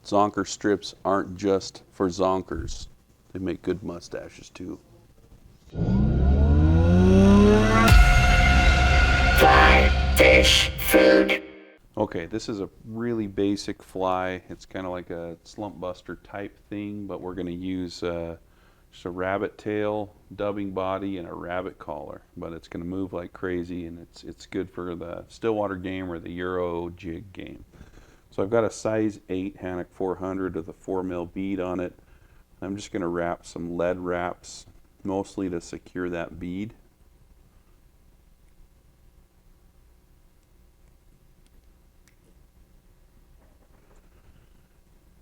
Zonker strips aren't just for zonkers. They make good mustaches too. Fly, fish, food. Okay, this is a really basic fly. It's kind of like a slump buster type thing, but we're going to use just a rabbit tail, dubbing body, and a rabbit collar. But it's going to move like crazy, and it's good for the Stillwater game or the Euro jig game. So I've got a size 8 Hanak 400 with a 4 mil bead on it. I'm just going to wrap some lead wraps, mostly to secure that bead.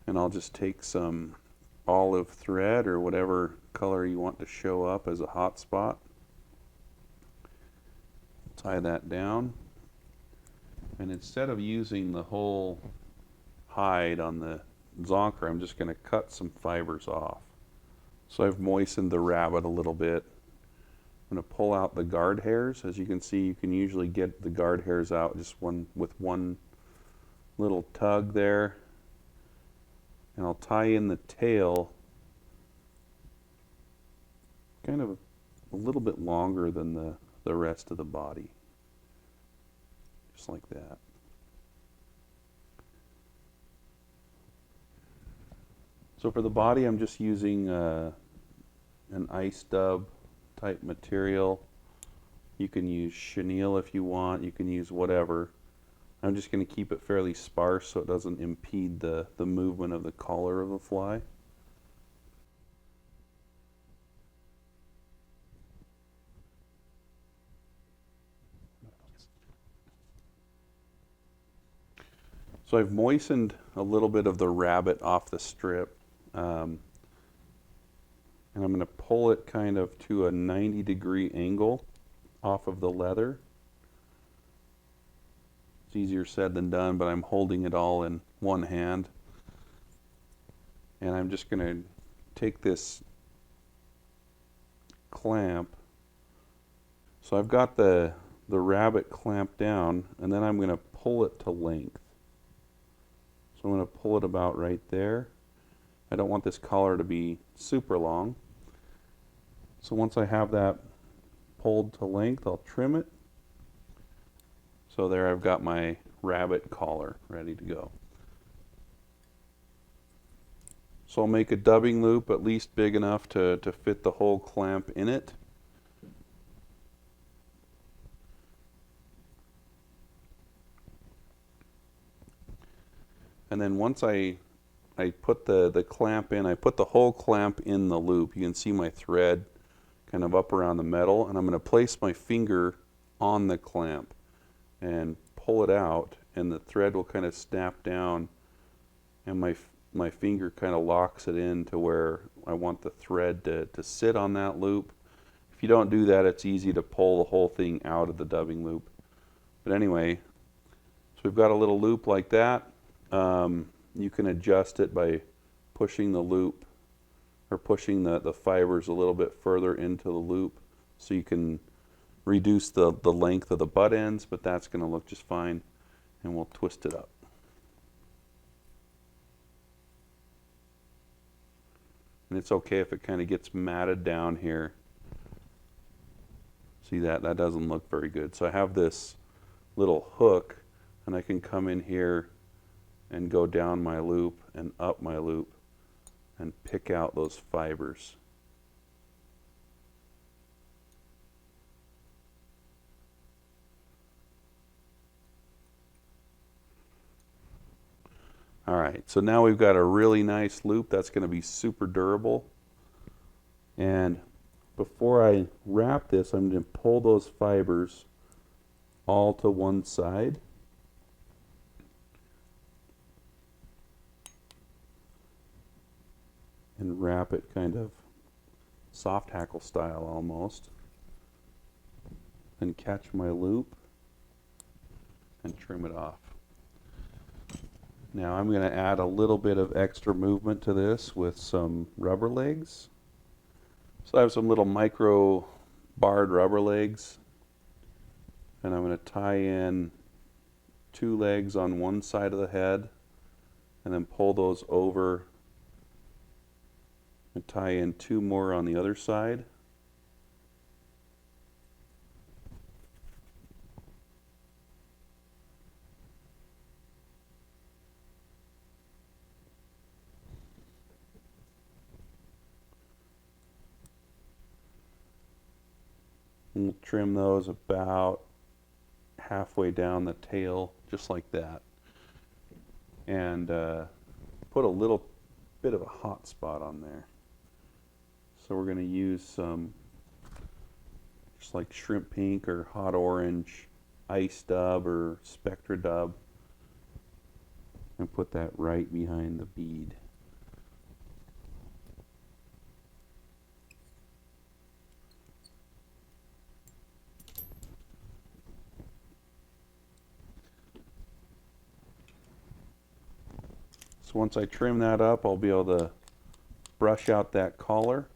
And I'll just take some olive thread or whatever color you want to show up as a hot spot. Tie that down. And instead of using the whole hide on the zonker, I'm just going to cut some fibers off. So I've moistened the rabbit a little bit. I'm going to pull out the guard hairs. As you can see, you can usually get the guard hairs out just with one little tug there. And I'll tie in the tail kind of a little bit longer than the rest of the body. Just like that. So for the body, I'm just using an ice dub type material. You can use chenille if you want. You can use whatever. I'm just going to keep it fairly sparse so it doesn't impede the movement of the collar of the fly. So I've moistened a little bit of the rabbit off the strip. And I'm going to pull it kind of to a 90-degree angle off of the leather. It's easier said than done, but I'm holding it all in one hand. And I'm just going to take this clamp. So I've got the rabbit clamped down, and then I'm going to pull it to length. So I'm going to pull it about right there. I don't want this collar to be super long. So once I have that pulled to length, I'll trim it. So there I've got my rabbit collar ready to go. So I'll make a dubbing loop at least big enough to fit the whole clamp in it. And then once I put the clamp in, I put the whole clamp in the loop. You can see my thread kind of up around the metal, and I'm going to place my finger on the clamp and pull it out, and the thread will kind of snap down, and my finger kind of locks it in to where I want the thread to sit on that loop. If you don't do that, it's easy to pull the whole thing out of the dubbing loop. But anyway, so we've got a little loop like that. You can adjust it by pushing the loop or pushing the fibers a little bit further into the loop, so you can reduce the length of the butt ends, but that's going to look just fine. And we'll twist it up. And it's okay if it kind of gets matted down here. See that? That doesn't look very good. So I have this little hook, and I can come in here and go down my loop and up my loop and pick out those fibers. All right, so now we've got a really nice loop that's going to be super durable. And before I wrap this, I'm going to pull those fibers all to one side. And wrap it kind of soft hackle style almost. Then catch my loop and trim it off. Now I'm going to add a little bit of extra movement to this with some rubber legs. So I have some little micro barred rubber legs, and I'm going to tie in 2 legs on one side of the head and then pull those over and tie in 2 more on the other side. And we'll trim those about halfway down the tail, just like that. And put a little bit of a hot spot on there. So we're going to use some, just like shrimp pink or hot orange, ice dub or spectra dub, and put that right behind the bead. So once I trim that up, I'll be able to brush out that collar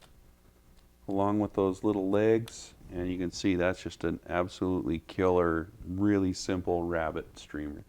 along with those little legs, and you can see that's just an absolutely killer, really simple rabbit streamer.